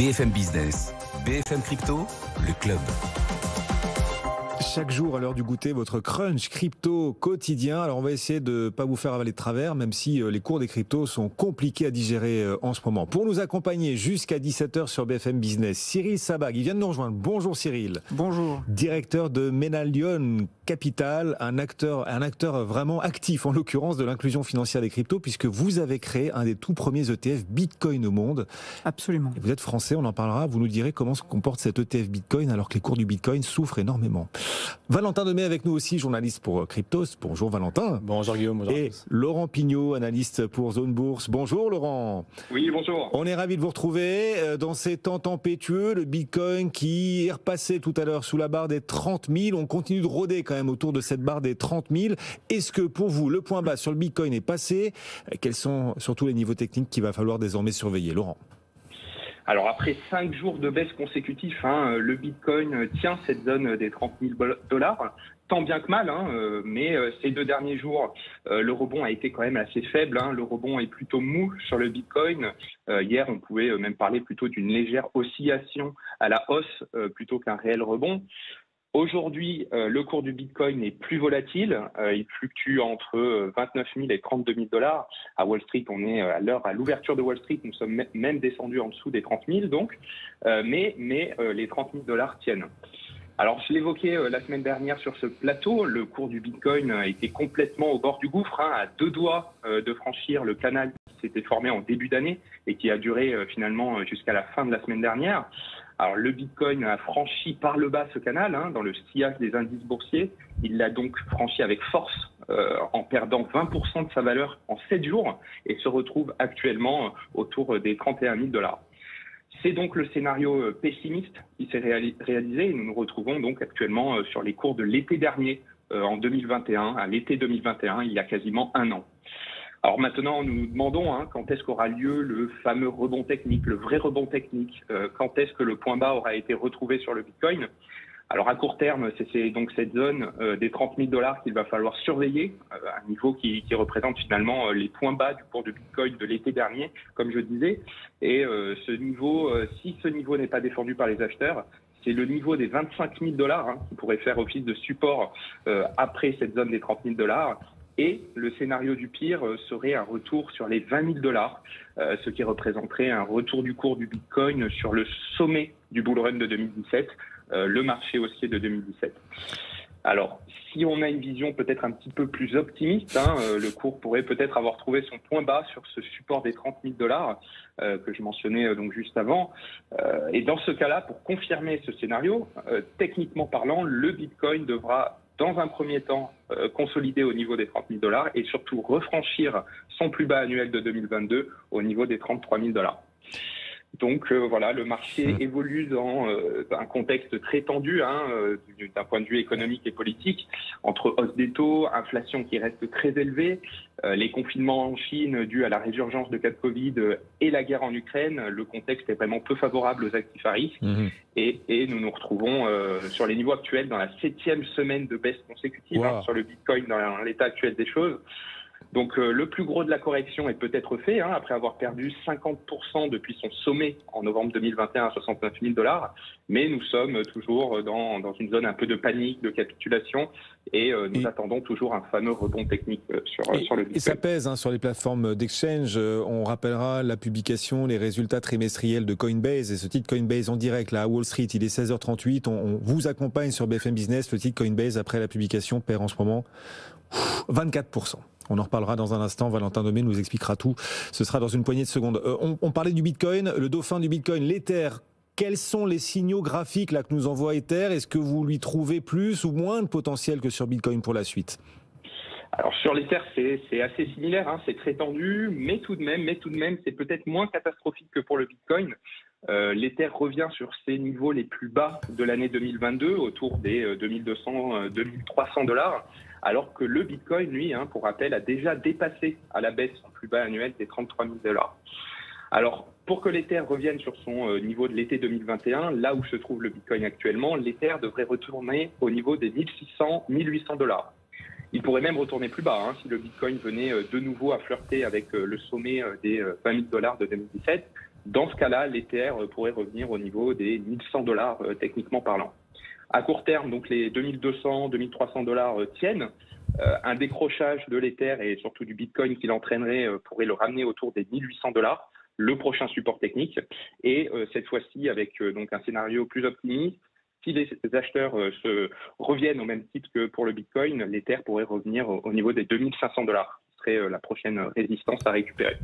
BFM Business, BFM Crypto, le club. Chaque jour, à l'heure du goûter, votre crunch crypto quotidien. Alors, on va essayer de ne pas vous faire avaler de travers, même si les cours des cryptos sont compliqués à digérer en ce moment. Pour nous accompagner jusqu'à 17h sur BFM Business, Cyril Sabag, il vient de nous rejoindre. Bonjour Cyril. Bonjour. Directeur de Menalion Capital, un acteur vraiment actif, en l'occurrence, de l'inclusion financière des cryptos, puisque vous avez créé un des tout premiers ETF Bitcoin au monde. Absolument. Et vous êtes français, on en parlera. Vous nous direz comment se comporte cet ETF Bitcoin alors que les cours du Bitcoin souffrent énormément. Valentin Demey avec nous aussi, journaliste pour Cryptos. Bonjour Valentin. Bonjour Guillaume. Bonjour. Et Laurent Pignot, analyste pour Zone Bourse. Bonjour Laurent. Oui, bonjour. On est ravis de vous retrouver dans ces temps tempétueux. Le Bitcoin qui est repassé tout à l'heure sous la barre des 30 000. On continue de rôder quand même autour de cette barre des 30 000. Est-ce que pour vous, le point bas sur le Bitcoin est passé? Quels sont surtout les niveaux techniques qu'il va falloir désormais surveiller? Laurent. Alors après 5 jours de baisse consécutive, le Bitcoin tient cette zone des 30 000 $, tant bien que mal, mais ces 2 derniers jours, le rebond a été quand même assez faible. Le rebond est plutôt mou sur le Bitcoin. Hier, on pouvait même parler plutôt d'une légère oscillation à la hausse plutôt qu'un réel rebond. Aujourd'hui, le cours du Bitcoin est plus volatile. Il fluctue entre 29 000 et 32 000 $. À Wall Street, on est à l'ouverture de Wall Street, nous sommes même descendus en dessous des 30 000 donc. Mais les 30 000 $ tiennent. Alors, je l'évoquais la semaine dernière sur ce plateau, le cours du Bitcoin était complètement au bord du gouffre, à 2 doigts de franchir le canal qui s'était formé en début d'année et qui a duré finalement jusqu'à la fin de la semaine dernière. Alors, le Bitcoin a franchi par le bas ce canal, dans le sillage des indices boursiers. Il l'a donc franchi avec force en perdant 20% de sa valeur en 7 jours et se retrouve actuellement autour des 31 000 $. C'est donc le scénario pessimiste qui s'est réalisé et nous nous retrouvons donc actuellement sur les cours de l'été dernier, en 2021, à l'été 2021, il y a quasiment un an. Alors maintenant, nous nous demandons quand est-ce qu'aura lieu le fameux rebond technique, le vrai rebond technique, quand est-ce que le point bas aura été retrouvé sur le Bitcoin. Alors à court terme, c'est donc cette zone des 30 000 $ qu'il va falloir surveiller, un niveau qui représente finalement les points bas du cours de Bitcoin de l'été dernier, comme je disais. Et ce niveau, si ce niveau n'est pas défendu par les acheteurs, c'est le niveau des 25 000 $ qui pourrait faire office de support après cette zone des 30 000 $. Et le scénario du pire serait un retour sur les 20 000 $, ce qui représenterait un retour du cours du Bitcoin sur le sommet du bull run de 2017, le marché haussier de 2017. Alors, si on a une vision peut-être un petit peu plus optimiste, le cours pourrait peut-être avoir trouvé son point bas sur ce support des 30 000 $ que je mentionnais donc juste avant. Et dans ce cas-là, pour confirmer ce scénario, techniquement parlant, le Bitcoin devra dans un premier temps consolider au niveau des 30 000 $ et surtout refranchir son plus bas annuel de 2022 au niveau des 33 000 $. Donc voilà, le marché évolue dans un contexte très tendu d'un point de vue économique et politique, entre hausse des taux, inflation qui reste très élevée, les confinements en Chine dus à la résurgence de cas de Covid et la guerre en Ukraine. Le contexte est vraiment peu favorable aux actifs à risque et nous nous retrouvons sur les niveaux actuels dans la 7e semaine de baisse consécutive sur le Bitcoin dans l'état actuel des choses. Donc le plus gros de la correction est peut-être fait, après avoir perdu 50% depuis son sommet en novembre 2021 à 69 000 $. Mais nous sommes toujours dans une zone un peu de panique, de capitulation, et nous attendons toujours un fameux rebond technique sur le Bitcoin. Et ça pèse sur les plateformes d'exchange. On rappellera la publication, les résultats trimestriels de Coinbase, et ce titre Coinbase en direct là à Wall Street, il est 16h38. On vous accompagne sur BFM Business. Le titre Coinbase, après la publication, perd en ce moment 24%. On en reparlera dans un instant. Valentin Demey nous expliquera tout. Ce sera dans une poignée de secondes. On parlait du Bitcoin, le dauphin du Bitcoin, l'Ether. Quels sont les signaux graphiques là que nous envoie Ether? Est-ce que vous lui trouvez plus ou moins de potentiel que sur Bitcoin pour la suite? Alors sur l'Ether, c'est assez similaire, c'est très tendu, mais tout de même, c'est peut-être moins catastrophique que pour le Bitcoin. L'Ether revient sur ses niveaux les plus bas de l'année 2022, autour des 2200, 2300 $, alors que le Bitcoin, lui, pour rappel, a déjà dépassé à la baisse son plus bas annuel des 33 000 $. Alors, pour que l'Ether revienne sur son niveau de l'été 2021, là où se trouve le Bitcoin actuellement, l'Ether devrait retourner au niveau des 1600, 1800 $. Il pourrait même retourner plus bas si le Bitcoin venait de nouveau à flirter avec le sommet des 20 000 $ de 2017. Dans ce cas-là, l'Ether pourrait revenir au niveau des 1100 dollars techniquement parlant. À court terme, donc les 2200, 2300 dollars tiennent. Un décrochage de l'Ether et surtout du Bitcoin qui l'entraînerait pourrait le ramener autour des 1800 dollars, le prochain support technique. Et cette fois-ci, avec donc un scénario plus optimiste, si les acheteurs se reviennent au même titre que pour le Bitcoin, l'Ether pourrait revenir au niveau des 2500 dollars, qui serait la prochaine résistance à récupérer.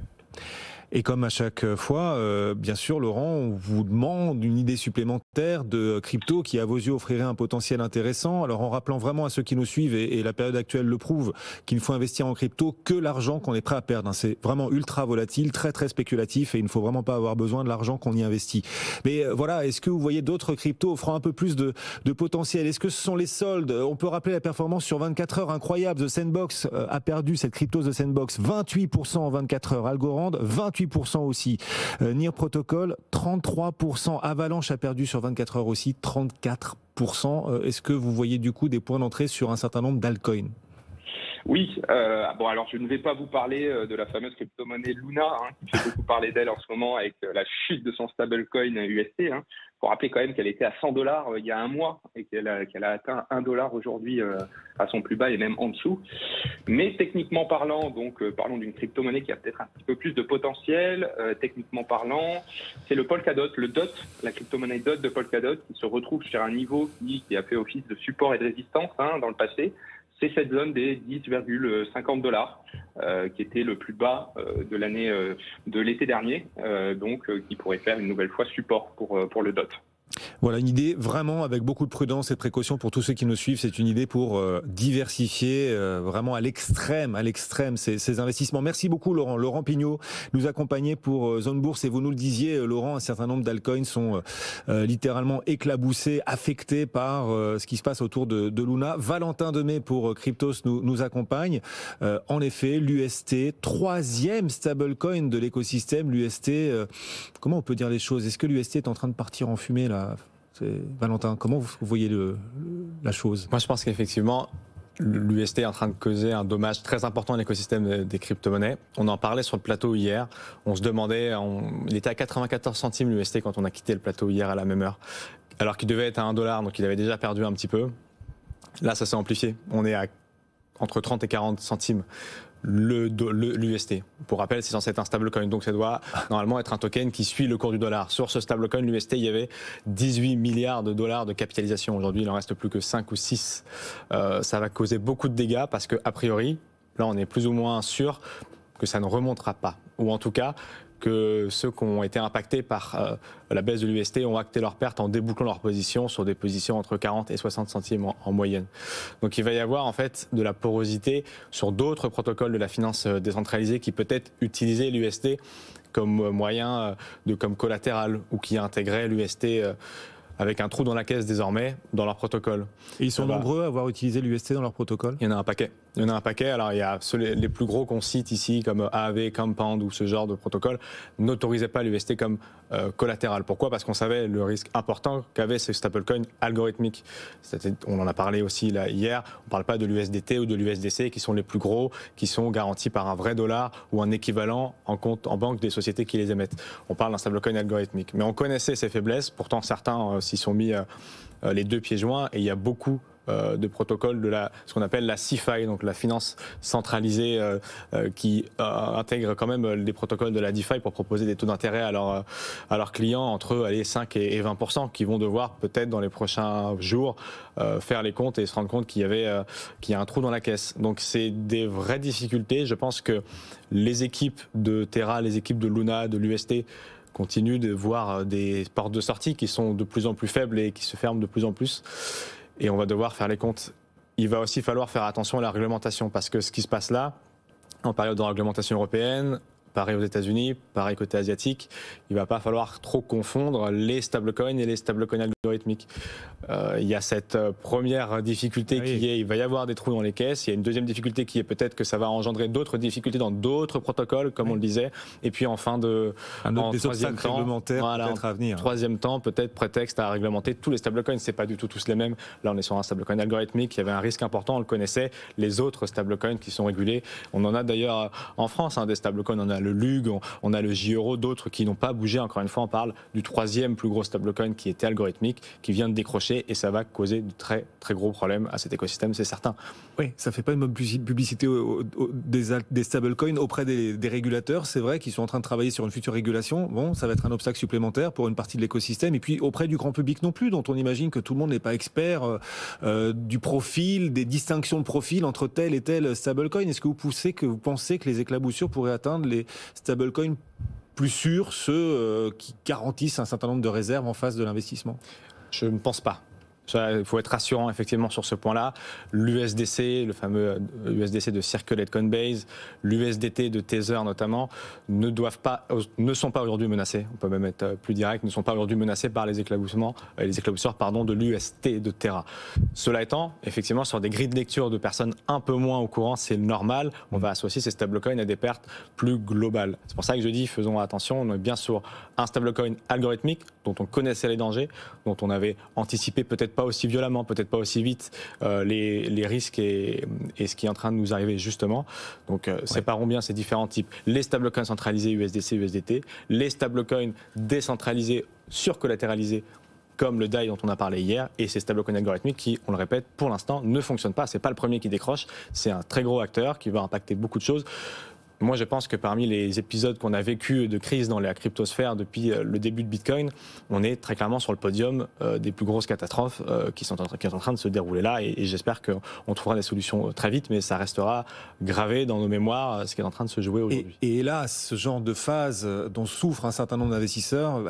Et comme à chaque fois, bien sûr, Laurent, on vous demande une idée supplémentaire de crypto qui, à vos yeux, offrirait un potentiel intéressant. Alors, en rappelant vraiment à ceux qui nous suivent, et la période actuelle le prouve, qu'il ne faut investir en crypto que l'argent qu'on est prêt à perdre. C'est vraiment ultra volatile, très très spéculatif, et il ne faut vraiment pas avoir besoin de l'argent qu'on y investit. Mais voilà, est-ce que vous voyez d'autres cryptos offrant un peu plus de potentiel? Est-ce que ce sont les soldes? On peut rappeler la performance sur 24 heures incroyable. The Sandbox a perdu, cette crypto The Sandbox, 28% en 24 heures. Algorand, 28% aussi. Near Protocol, 33%. Avalanche a perdu sur 24 heures aussi, 34%. Est-ce que vous voyez du coup des points d'entrée sur un certain nombre d'altcoins? Oui, bon alors je ne vais pas vous parler de la fameuse crypto-monnaie Luna, qui fait beaucoup parler d'elle en ce moment avec la chute de son stablecoin UST. Faut rappeler quand même qu'elle était à 100 dollars il y a un mois et qu'elle a atteint 1 dollar aujourd'hui à son plus bas et même en dessous. Mais techniquement parlant, donc parlons d'une crypto-monnaie qui a peut-être un petit peu plus de potentiel. Techniquement parlant, c'est le Polkadot, le DOT, la crypto-monnaie DOT de Polkadot qui se retrouve sur un niveau qui a fait office de support et de résistance dans le passé. C'est cette zone des 10,50 dollars qui était le plus bas de l'année de l'été dernier, donc qui pourrait faire une nouvelle fois support pour le DOT. Voilà, une idée vraiment avec beaucoup de prudence et de précaution pour tous ceux qui nous suivent. C'est une idée pour diversifier vraiment à l'extrême ces investissements. Merci beaucoup Laurent Pignot, nous accompagner pour Zone Bourse. Et vous nous le disiez Laurent, un certain nombre d'altcoins sont littéralement éclaboussés, affectés par ce qui se passe autour de Luna. Valentin Demey pour Cryptos nous accompagne. En effet, l'UST, troisième stablecoin de l'écosystème. L'UST, comment on peut dire les choses? Est-ce que l'UST est en train de partir en fumée là? Valentin, comment vous voyez la chose? Moi, je pense qu'effectivement, l'UST est en train de causer un dommage très important à l'écosystème des crypto-monnaies. On en parlait sur le plateau hier. On se demandait, il était à 94 centimes l'UST quand on a quitté le plateau hier à la même heure, alors qu'il devait être à 1 dollar, donc il avait déjà perdu un petit peu. Là, ça s'est amplifié. On est à entre 30 et 40 centimes. L'UST. Pour rappel, c'est censé être un stablecoin, donc ça doit normalement être un token qui suit le cours du dollar. Sur ce stablecoin, l'UST, il y avait 18 milliards de dollars de capitalisation. Aujourd'hui, il en reste plus que 5 ou 6. Ça va causer beaucoup de dégâts parce que, a priori, là, on est plus ou moins sûr que ça ne remontera pas. Ou en tout cas, que ceux qui ont été impactés par la baisse de l'UST ont acté leurs pertes en débouclant leur position sur des positions entre 40 et 60 centimes en moyenne. Donc il va y avoir en fait de la porosité sur d'autres protocoles de la finance décentralisée qui peut-être utilisaient l'UST comme moyen comme collatéral ou qui intégraient l'UST avec un trou dans la caisse désormais dans leur protocole. Et ils sont nombreux à avoir utilisé l'UST dans leur protocole? Il y en a un paquet. Alors il y a les plus gros qu'on cite ici comme AAV, Compound ou ce genre de protocole n'autorisaient pas l'UST comme collatéral. Pourquoi? Parce qu'on savait le risque important qu'avaient ces stablecoins algorithmiques. On en a parlé aussi là, hier. On ne parle pas de l'USDT ou de l'USDC qui sont les plus gros, qui sont garantis par un vrai dollar ou un équivalent en compte en banque des sociétés qui les émettent. On parle d'un stablecoin algorithmique. Mais on connaissait ces faiblesses. Pourtant, certains s'y sont mis les deux pieds joints et il y a beaucoup de protocoles de ce qu'on appelle la CeFi, donc la finance centralisée qui intègre quand même les protocoles de la DeFi pour proposer des taux d'intérêt à leurs clients entre 5 et 20% qui vont devoir peut-être dans les prochains jours faire les comptes et se rendre compte qu'il y a un trou dans la caisse. Donc c'est des vraies difficultés. Je pense que les équipes de Terra, les équipes de Luna, de l'UST continuent de voir des portes de sortie qui sont de plus en plus faibles et qui se ferment de plus en plus. Et on va devoir faire les comptes. Il va aussi falloir faire attention à la réglementation parce que ce qui se passe là, en période de réglementation européenne, pareil aux États-Unis, pareil côté asiatique, il ne va pas falloir trop confondre les stablecoins et les stablecoins algorithmiques. Il y a cette première difficulté qui est, il va y avoir des trous dans les caisses. Il y a une deuxième difficulté qui est peut-être que ça va engendrer d'autres difficultés dans d'autres protocoles, comme on le disait. Et puis en fin de... des obstacles réglementaires peut-être à venir. Troisième temps, peut-être prétexte à réglementer tous les stablecoins. C'est pas du tout tous les mêmes. Là, on est sur un stablecoin algorithmique. Il y avait un risque important, on le connaissait. Les autres stablecoins qui sont régulés, on en a d'ailleurs en France, des stablecoins. On a le LUG, on a le J-Euro, d'autres qui n'ont pas bougé. Encore une fois, on parle du troisième plus gros stablecoin qui était algorithmique, qui vient de décrocher, et ça va causer de très très gros problèmes à cet écosystème, c'est certain. Oui, ça fait pas une bonne publicité des stablecoins auprès des régulateurs. C'est vrai qu'ils sont en train de travailler sur une future régulation. Bon, ça va être un obstacle supplémentaire pour une partie de l'écosystème. Et puis auprès du grand public non plus, dont on imagine que tout le monde n'est pas expert du profil, des distinctions de profil entre tel et tel stablecoin. Est-ce que vous pensez que les éclaboussures pourraient atteindre les stablecoins plus sûrs, ceux qui garantissent un certain nombre de réserves en face de l'investissement? Je ne pense pas. Il faut être rassurant effectivement sur ce point-là. L'USDC, le fameux USDC de Circulate Coinbase, l'USDT de Tether notamment, ne sont pas aujourd'hui menacés. On peut même être plus direct, ne sont pas aujourd'hui menacés par les éclabousseurs de l'UST de Terra. Cela étant, effectivement, sur des grilles de lecture de personnes un peu moins au courant, c'est normal. On va associer ces stablecoins à des pertes plus globales. C'est pour ça que je dis, faisons attention. On est bien sur un stablecoin algorithmique dont on connaissait les dangers, dont on avait anticipé peut-être pas aussi violemment, peut-être pas aussi vite les risques et ce qui est en train de nous arriver justement. Donc séparons bien ces différents types. Les stablecoins centralisés USDC, USDT, les stablecoins décentralisés surcollatéralisés comme le DAI dont on a parlé hier, et ces stablecoins algorithmiques qui, on le répète, pour l'instant ne fonctionnent pas. C'est pas le premier qui décroche, c'est un très gros acteur qui va impacter beaucoup de choses. Moi, je pense que parmi les épisodes qu'on a vécu de crise dans la cryptosphère depuis le début de Bitcoin, on est très clairement sur le podium des plus grosses catastrophes qui sont en train de se dérouler là. Et j'espère qu'on trouvera des solutions très vite, mais ça restera gravé dans nos mémoires, ce qui est en train de se jouer aujourd'hui. Et hélas, ce genre de phase dont souffrent un certain nombre d'investisseurs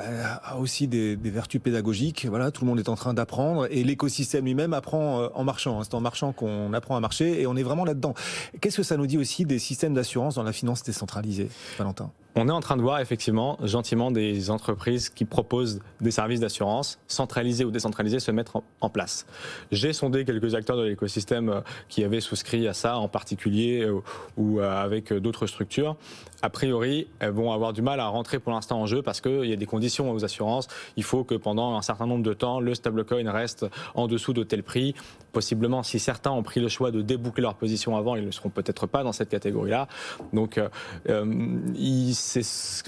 a aussi des vertus pédagogiques. Voilà, tout le monde est en train d'apprendre et l'écosystème lui-même apprend en marchant. C'est en marchant qu'on apprend à marcher et on est vraiment là-dedans. Qu'est-ce que ça nous dit aussi des systèmes d'assurance dans la finance décentralisée, Valentin? On est en train de voir effectivement gentiment des entreprises qui proposent des services d'assurance centralisés ou décentralisés se mettre en place. J'ai sondé quelques acteurs de l'écosystème qui avaient souscrit à ça en particulier ou avec d'autres structures. A priori, elles vont avoir du mal à rentrer pour l'instant en jeu parce qu'il y a des conditions aux assurances. Il faut que pendant un certain nombre de temps, le stablecoin reste en dessous de tel prix. Possiblement, si certains ont pris le choix de déboucler leur position avant, ils ne seront peut-être pas dans cette catégorie-là. Donc,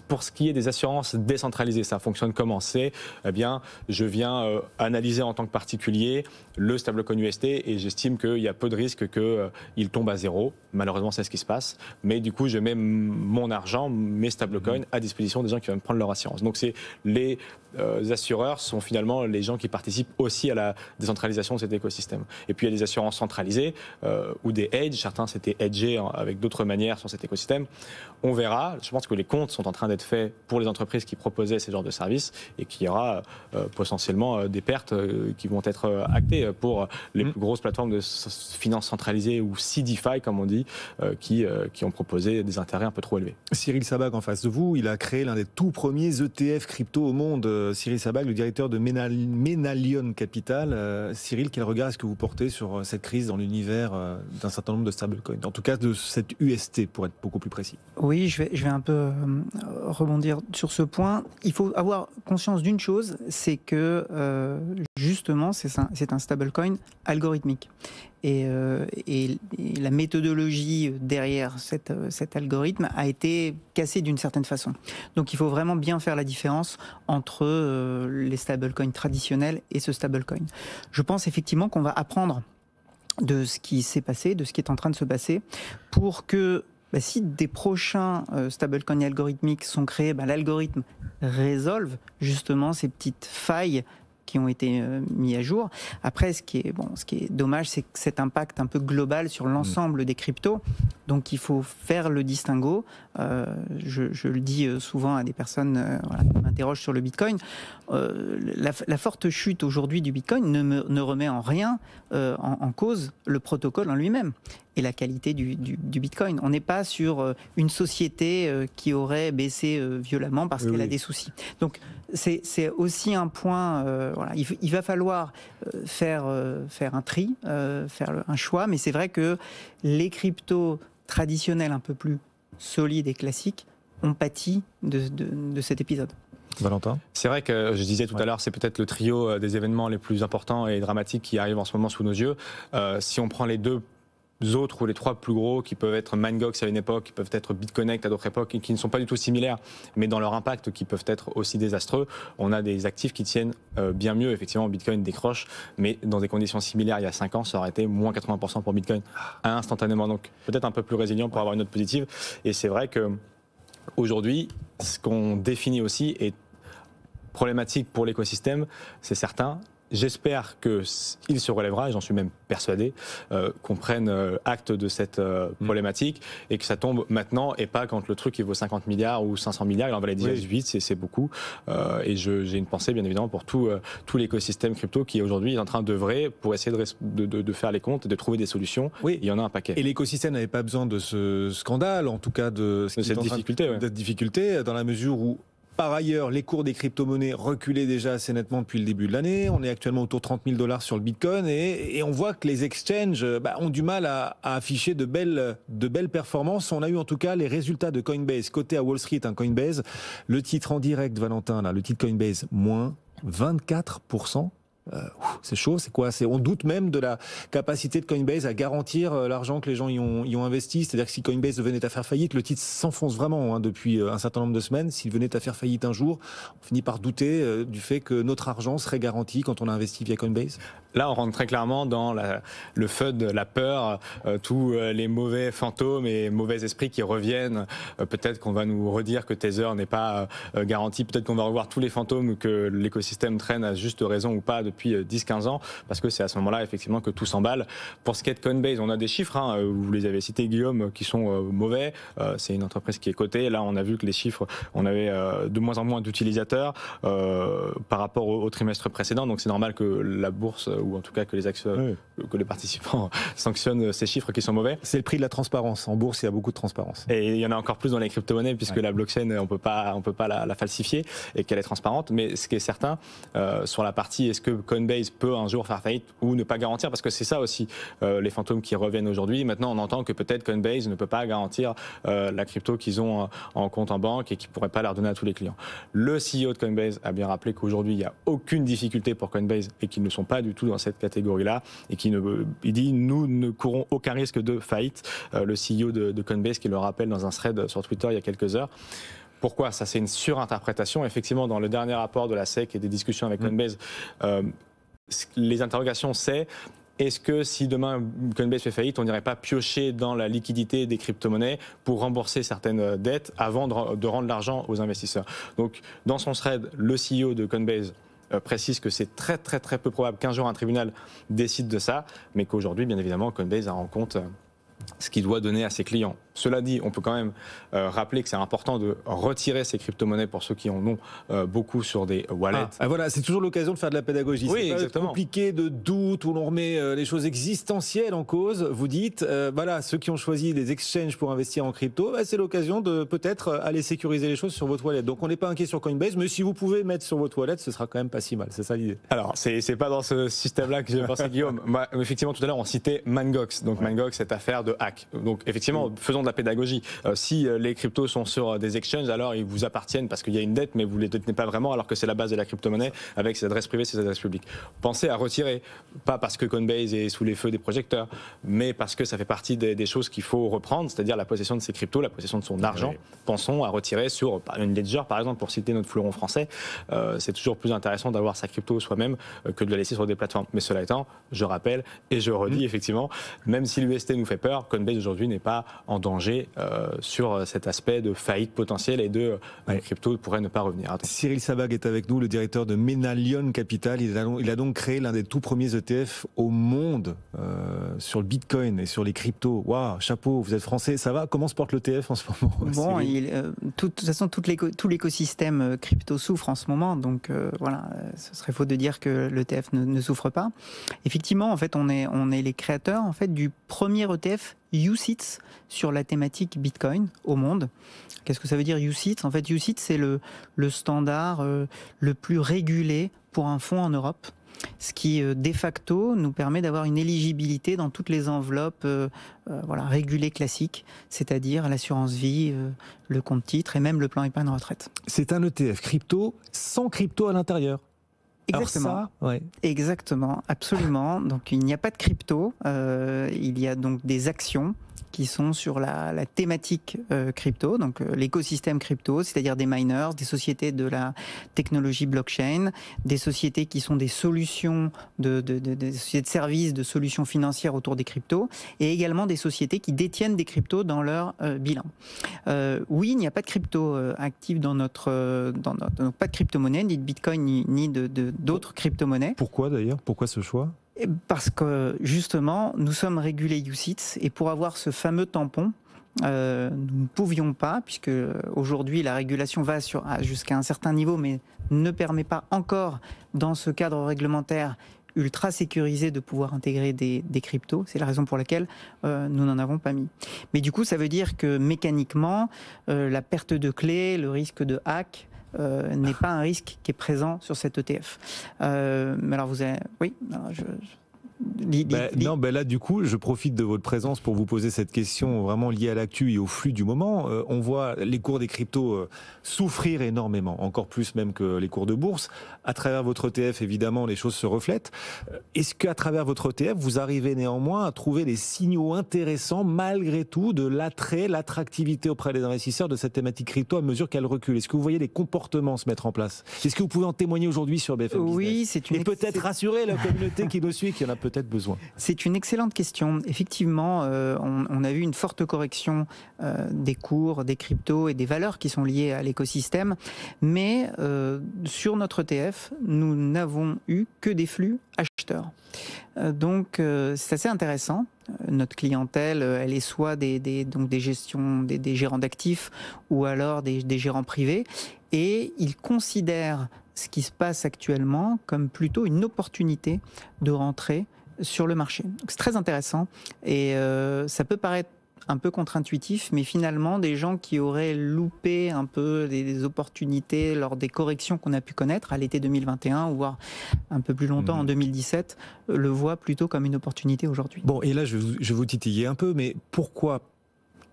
pour ce qui est des assurances décentralisées, ça fonctionne comment? Eh bien, je viens analyser en tant que particulier le stablecoin UST et j'estime qu'il y a peu de risques qu'il tombe à zéro. Malheureusement, c'est ce qui se passe. Mais du coup, je mets mon argent, mes stablecoins à disposition des gens qui veulent prendre leur assurance. Donc, les assureurs sont finalement les gens qui participent aussi à la décentralisation de cet écosystème. Et puis, il y a des assurances centralisées ou des hedges. Certains s'étaient hedgés avec d'autres manières sur cet écosystème. On verra. Je pense que les comptes sont en train d'être faits pour les entreprises qui proposaient ces genres de services et qu'il y aura potentiellement des pertes qui vont être actées pour les plus grosses plateformes de finance centralisée ou CDFI, comme on dit, qui ont proposé des intérêts un peu trop élevés. Cyril Sabag en face de vous, il a créé l'un des tout premiers ETF crypto au monde. Cyril Sabag, le directeur de Menalion Capital. Cyril, quel regard est-ce que vous portez sur cette crise dans l'univers d'un certain nombre de stablecoins, en tout cas de cette UST pour être beaucoup plus précis? Oui, je vais un peu rebondir sur ce point. Il faut avoir conscience d'une chose, c'est que justement c'est un stablecoin algorithmique. Et la méthodologie derrière cet algorithme a été cassée d'une certaine façon. Donc il faut vraiment bien faire la différence entre les stablecoins traditionnels et ce stablecoin. Je pense effectivement qu'on va apprendre de ce qui s'est passé, de ce qui est en train de se passer, pour que si des prochains stablecoins algorithmiques sont créés, l'algorithme résolve justement ces petites failles qui ont été mis à jour. Après, ce qui est dommage, c'est que cet impact un peu global sur l'ensemble des cryptos. Donc, il faut faire le distinguo. Je le dis souvent à des personnes qui m'interrogent sur le Bitcoin. La forte chute aujourd'hui du Bitcoin ne remet en rien en cause le protocole en lui-même et la qualité du Bitcoin. On n'est pas sur une société qui aurait baissé violemment parce qu'elle a des soucis. Donc, c'est aussi un point. Il va falloir faire un tri, faire un choix, mais c'est vrai que les cryptos traditionnels un peu plus solides et classiques ont pâti de cet épisode. Valentin ? C'est vrai que je disais tout à l'heure, c'est peut-être le trio des événements les plus importants et dramatiques qui arrivent en ce moment sous nos yeux. Si on prend les deux autres ou les 3 plus gros qui peuvent être Mangox à une époque, qui peuvent être BitConnect à d'autres époques et qui ne sont pas du tout similaires, mais dans leur impact qui peuvent être aussi désastreux, on a des actifs qui tiennent bien mieux. Effectivement, Bitcoin décroche, mais dans des conditions similaires il y a 5 ans, ça aurait été moins 80% pour Bitcoin instantanément. Donc peut-être un peu plus résilient pour avoir une note positive. Et c'est vrai que aujourd'hui, ce qu'on définit aussi est problématique pour l'écosystème, c'est certain. J'espère qu'il se relèvera, et j'en suis même persuadé, qu'on prenne acte de cette problématique et que ça tombe maintenant et pas quand le truc il vaut 50 milliards ou 500 milliards, il en valait déjà 18, c'est beaucoup. Et j'ai une pensée bien évidemment pour tout l'écosystème crypto qui aujourd'hui est en train d'œuvrer pour essayer de faire les comptes et de trouver des solutions. Oui. Il y en a un paquet. Et l'écosystème n'avait pas besoin de ce scandale, en tout cas de cette difficulté, dans la mesure où par ailleurs, les cours des crypto-monnaies reculaient déjà assez nettement depuis le début de l'année. On est actuellement autour de 30 000 $ sur le Bitcoin et on voit que les exchanges ont du mal à afficher de belles performances. On a eu en tout cas les résultats de Coinbase côté à Wall Street. Coinbase, le titre en direct, Valentin, là, le titre Coinbase, moins 24%. C'est chaud, c'est quoi? On doute même de la capacité de Coinbase à garantir l'argent que les gens y ont investi. C'est-à-dire que si Coinbase venait à faire faillite, le titre s'enfonce vraiment depuis un certain nombre de semaines. S'il venait à faire faillite un jour, on finit par douter du fait que notre argent serait garanti quand on a investi via Coinbase. Là, on rentre très clairement dans le FUD, la peur, tous les mauvais fantômes et mauvais esprits qui reviennent. Peut-être qu'on va nous redire que Tether n'est pas garanti. Peut-être qu'on va revoir tous les fantômes que l'écosystème traîne à juste raison ou pas depuis 10-15 ans, parce que c'est à ce moment-là, effectivement, que tout s'emballe. Pour ce qui est de Coinbase, on a des chiffres, vous les avez cités, Guillaume, qui sont mauvais. C'est une entreprise qui est cotée. Là, on a vu que les chiffres, on avait de moins en moins d'utilisateurs par rapport au trimestre précédent. Donc, c'est normal que la bourse, ou en tout cas que les actions, que les participants sanctionnent ces chiffres qui sont mauvais. C'est le prix de la transparence. En bourse, il y a beaucoup de transparence. Et il y en a encore plus dans les crypto-monnaies, puisque la blockchain, on peut pas la falsifier et qu'elle est transparente. Mais ce qui est certain, sur la partie, est-ce que Coinbase peut un jour faire faillite ou ne pas garantir, parce que c'est ça aussi les fantômes qui reviennent aujourd'hui. Maintenant, on entend que peut-être Coinbase ne peut pas garantir la crypto qu'ils ont en compte en banque et qu'ils ne pourraient pas la redonner à tous les clients. Le CEO de Coinbase a bien rappelé qu'aujourd'hui, il n'y a aucune difficulté pour Coinbase et qu'ils ne sont pas du tout dans cette catégorie-là et il dit nous ne courons aucun risque de faillite. Le CEO de Coinbase qui le rappelle dans un thread sur Twitter il y a quelques heures. Pourquoi? Ça, c'est une surinterprétation. Effectivement, dans le dernier rapport de la SEC et des discussions avec Coinbase, les interrogations, c'est est-ce que si demain Coinbase fait faillite, on n'irait pas piocher dans la liquidité des crypto-monnaies pour rembourser certaines dettes avant de rendre l'argent aux investisseurs? Donc, dans son thread, le CEO de Coinbase précise que c'est très très très peu probable qu'un jour un tribunal décide de ça, mais qu'aujourd'hui, bien évidemment, Coinbase a en compte ce qu'il doit donner à ses clients. Cela dit, on peut quand même rappeler que c'est important de retirer ces crypto-monnaies pour ceux qui en ont beaucoup sur des wallets. Voilà, c'est toujours l'occasion de faire de la pédagogie. Oui, c'est pas exactement. Compliqué de doute où l'on remet les choses existentielles en cause. Vous dites, voilà, ceux qui ont choisi des exchanges pour investir en crypto, c'est l'occasion de peut-être aller sécuriser les choses sur votre wallet. Donc on n'est pas inquiet sur Coinbase, mais si vous pouvez mettre sur votre wallet, ce sera quand même pas si mal. C'est ça l'idée. Alors, c'est pas dans ce système-là que j'ai pensé, Guillaume. Moi, effectivement, tout à l'heure, on citait Mangox. Donc Mangox, cette affaire de hack. Donc effectivement, faisons de la pédagogie. Si les cryptos sont sur des exchanges, alors ils vous appartiennent parce qu'il y a une dette, mais vous ne les détenez pas vraiment, alors que c'est la base de la crypto-monnaie avec ses adresses privées, ses adresses publiques. Pensez à retirer, pas parce que Coinbase est sous les feux des projecteurs, mais parce que ça fait partie des choses qu'il faut reprendre, c'est-à-dire la possession de ses cryptos, la possession de son argent. Oui. Pensons à retirer sur une ledger, par exemple, pour citer notre fleuron français. C'est toujours plus intéressant d'avoir sa crypto soi-même que de la laisser sur des plateformes. Mais cela étant, je rappelle et je redis effectivement, même si l'UST nous fait peur, Coinbase aujourd'hui n'est pas en danger sur cet aspect de faillite potentielle et de crypto pourrait ne pas revenir. Attends. Cyril Sabag est avec nous, le directeur de Menalion Capital. Il a donc créé l'un des tout premiers ETF au monde sur le Bitcoin et sur les cryptos. Waouh, chapeau, vous êtes français, ça va? Comment se porte l'ETF en ce moment? Bon, de toute façon, tout l'écosystème crypto souffre en ce moment, donc voilà, ce serait faux de dire que l'ETF ne souffre pas. Effectivement, en fait, on est les créateurs en fait du premier ETF UCITS sur la thématique Bitcoin au monde. Qu'est-ce que ça veut dire UCITS? En fait, UCITS, c'est le standard le plus régulé pour un fonds en Europe, ce qui de facto nous permet d'avoir une éligibilité dans toutes les enveloppes régulées classiques, c'est-à-dire l'assurance vie, le compte titre et même le plan épargne retraite. C'est un ETF crypto sans crypto à l'intérieur. Exactement. Alors ça, ouais. Exactement, absolument. Donc il n'y a pas de crypto, il y a donc des actions qui sont sur la thématique crypto, donc l'écosystème crypto, c'est-à-dire des miners, des sociétés de la technologie blockchain, des sociétés qui sont des solutions des sociétés de services, de solutions financières autour des cryptos, et également des sociétés qui détiennent des cryptos dans leur bilan. Oui, il n'y a pas de crypto active dans notre pas de crypto-monnaie, ni de Bitcoin, ni d'autres crypto-monnaies. Pourquoi d'ailleurs? Pourquoi ce choix? Parce que justement, nous sommes régulés UCITS et pour avoir ce fameux tampon, nous ne pouvions pas, puisque aujourd'hui la régulation va jusqu'à un certain niveau, mais ne permet pas encore dans ce cadre réglementaire ultra sécurisé de pouvoir intégrer des cryptos. C'est la raison pour laquelle nous n'en avons pas mis. Mais du coup, ça veut dire que mécaniquement, la perte de clés, le risque de hack, n'est pas un risque qui est présent sur cet ETF. Mais alors vous avez... Oui, alors Non, là du coup, je profite de votre présence pour vous poser cette question vraiment liée à l'actu et au flux du moment. On voit les cours des cryptos souffrir énormément, encore plus même que les cours de bourse. À travers votre ETF, évidemment, les choses se reflètent. Est-ce qu'à travers votre ETF, vous arrivez néanmoins à trouver des signaux intéressants, malgré tout, de l'attrait, l'attractivité auprès des investisseurs de cette thématique crypto à mesure qu'elle recule? Est-ce que vous voyez des comportements se mettre en place? Est-ce que vous pouvez en témoigner aujourd'hui sur BFM Business? Oui, c'est une... Et peut-être rassurer la communauté qui nous suit, qui en a peut-être besoin. C'est une excellente question. Effectivement, on a vu une forte correction des cours, des cryptos et des valeurs qui sont liées à l'écosystème. Mais sur notre ETF, nous n'avons eu que des flux acheteurs. Donc c'est assez intéressant. Notre clientèle, elle est soit des gérants d'actifs ou alors des gérants privés. Et ils considèrent ce qui se passe actuellement comme plutôt une opportunité de rentrer sur le marché. Donc c'est très intéressant et ça peut paraître un peu contre-intuitif, mais finalement des gens qui auraient loupé un peu des opportunités lors des corrections qu'on a pu connaître à l'été 2021 ou voire un peu plus longtemps en 2017 le voient plutôt comme une opportunité aujourd'hui. Bon, et là je vais vous titiller un peu, mais pourquoi,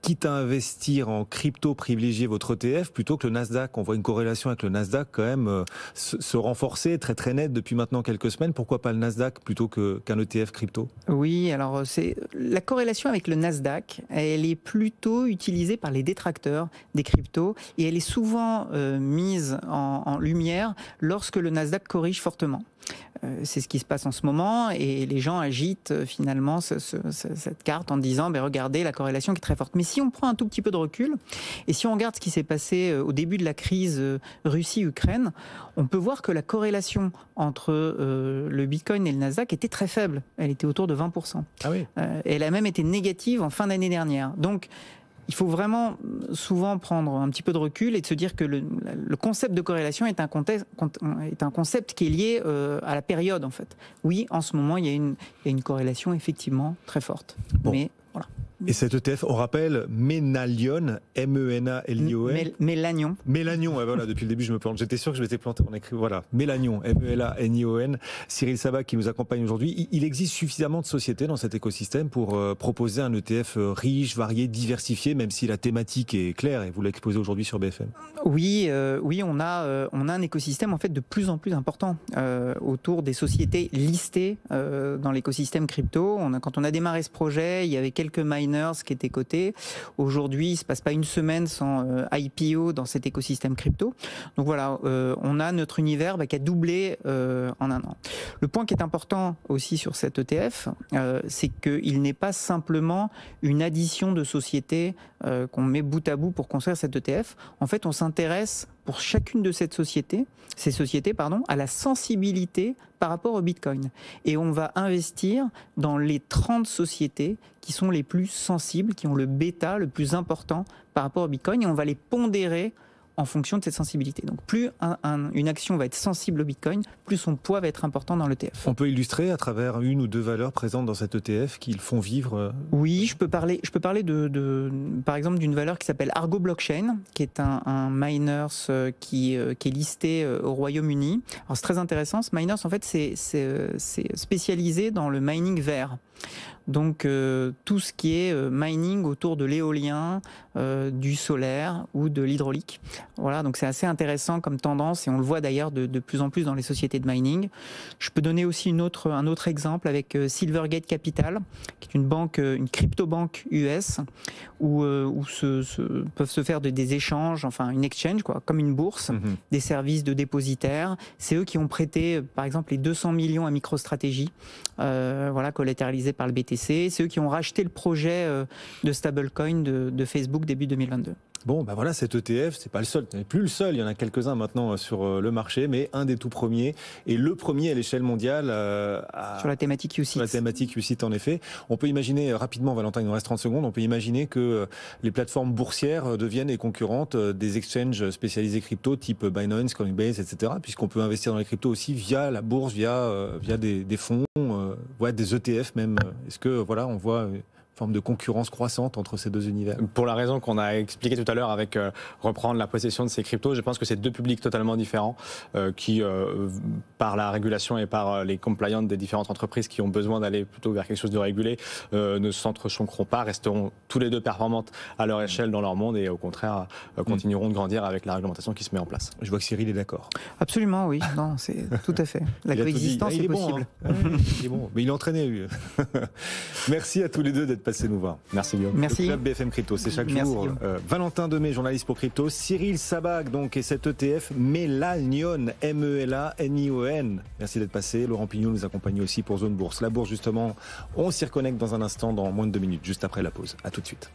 quitte à investir en crypto, privilégier votre ETF plutôt que le Nasdaq? On voit une corrélation avec le Nasdaq quand même se renforcer très très net depuis maintenant quelques semaines. Pourquoi pas le Nasdaq plutôt qu'un ETF crypto? Oui, alors c'est la corrélation avec le Nasdaq, elle est plutôt utilisée par les détracteurs des cryptos et elle est souvent mise en lumière lorsque le Nasdaq corrige fortement. C'est ce qui se passe en ce moment et les gens agitent finalement cette carte en disant regardez la corrélation qui est très forte. Mais si on prend un tout petit peu de recul et si on regarde ce qui s'est passé au début de la crise Russie-Ukraine, on peut voir que la corrélation entre le Bitcoin et le Nasdaq était très faible. Elle était autour de 20%. Ah oui. Elle a même été négative en fin d'année dernière. Donc il faut vraiment souvent prendre un petit peu de recul et de se dire que le concept de corrélation est un concept qui est lié à la période en fait. Oui, en ce moment, il y a une corrélation effectivement très forte. Bon. Mais voilà. Et cet ETF, on rappelle Menalion, M-E-N-A-L-I-O-N. Mélanion. Mélanion, voilà, depuis le début je me plante. J'étais sûr que je m'étais planté. On écrit, voilà, Mélanion, M-E-L-A-N-I-O-N. Cyril Sabac qui nous accompagne aujourd'hui. Il existe suffisamment de sociétés dans cet écosystème pour proposer un ETF riche, varié, diversifié, même si la thématique est claire et vous l'exposez aujourd'hui sur BFM. Oui, on a un écosystème en fait de plus en plus important autour des sociétés listées dans l'écosystème crypto. Quand on a démarré ce projet, il y avait quelques miners qui étaient cotés. Aujourd'hui, il ne se passe pas une semaine sans IPO dans cet écosystème crypto. Donc voilà, on a notre univers qui a doublé en un an. Le point qui est important aussi sur cet ETF, c'est qu'il n'est pas simplement une addition de sociétés qu'on met bout à bout pour construire cet ETF. En fait, on s'intéresse pour chacune de ces sociétés, à la sensibilité par rapport au Bitcoin. Et on va investir dans les 30 sociétés qui sont les plus sensibles, qui ont le bêta le plus important par rapport au Bitcoin, et on va les pondérer en fonction de cette sensibilité. Donc plus une action va être sensible au Bitcoin, plus son poids va être important dans l'ETF. On peut illustrer à travers une ou deux valeurs présentes dans cet ETF qui le font vivre. Oui, je peux parler par exemple d'une valeur qui s'appelle Argo Blockchain, qui est un miners qui est listé au Royaume-Uni. Alors c'est très intéressant, ce miners en fait c'est spécialisé dans le mining vert. Donc tout ce qui est mining autour de l'éolien, du solaire ou de l'hydraulique. Voilà, donc c'est assez intéressant comme tendance et on le voit d'ailleurs de plus en plus dans les sociétés de mining. Je peux donner aussi un autre exemple avec Silvergate Capital, qui est une banque, une crypto-banque US où peuvent se faire des échanges, enfin une exchange, quoi, comme une bourse, des services de dépositaires. C'est eux qui ont prêté, par exemple, les 200 millions à MicroStrategy, voilà, collatéralisés par le BTC. C'est eux qui ont racheté le projet de stablecoin de Facebook début 2022. Bon, ben voilà, cet ETF, c'est pas le seul, ce n'est plus le seul, il y en a quelques-uns maintenant sur le marché, mais un des tout premiers, et le premier à l'échelle mondiale. Sur la thématique UCITS. Sur la thématique UCITS, en effet. On peut imaginer, rapidement, Valentin, il nous reste 30 secondes, on peut imaginer que les plateformes boursières deviennent les concurrentes des exchanges spécialisés crypto, type Binance, Coinbase, etc., puisqu'on peut investir dans les cryptos aussi via la bourse, via des fonds, des ETF même. Est-ce que, voilà, on voit forme de concurrence croissante entre ces deux univers? Pour la raison qu'on a expliqué tout à l'heure avec reprendre la possession de ces cryptos, je pense que c'est deux publics totalement différents qui, par la régulation et par les compliance des différentes entreprises qui ont besoin d'aller plutôt vers quelque chose de régulé, ne s'entrechoqueront pas, resteront tous les deux performantes à leur échelle dans leur monde et au contraire continueront de grandir avec la réglementation qui se met en place. Je vois que Cyril est d'accord. Absolument, oui. Non, c'est tout à fait. La coexistence est possible. Bon, hein. Il est bon, mais il est entraîné, lui. Merci à tous les deux d'être passés nous voir. Merci Guillaume. Merci. Le Club BFM Crypto, c'est chaque jour. Valentin Demey, journaliste pour Crypto, Cyril Sabag, donc, et cet ETF Melanion, M-E-L-A-N-I-O-N. Merci d'être passé. Laurent Pignon nous accompagne aussi pour Zone Bourse. La bourse, justement, on s'y reconnecte dans un instant, dans moins de 2 minutes, juste après la pause. À tout de suite.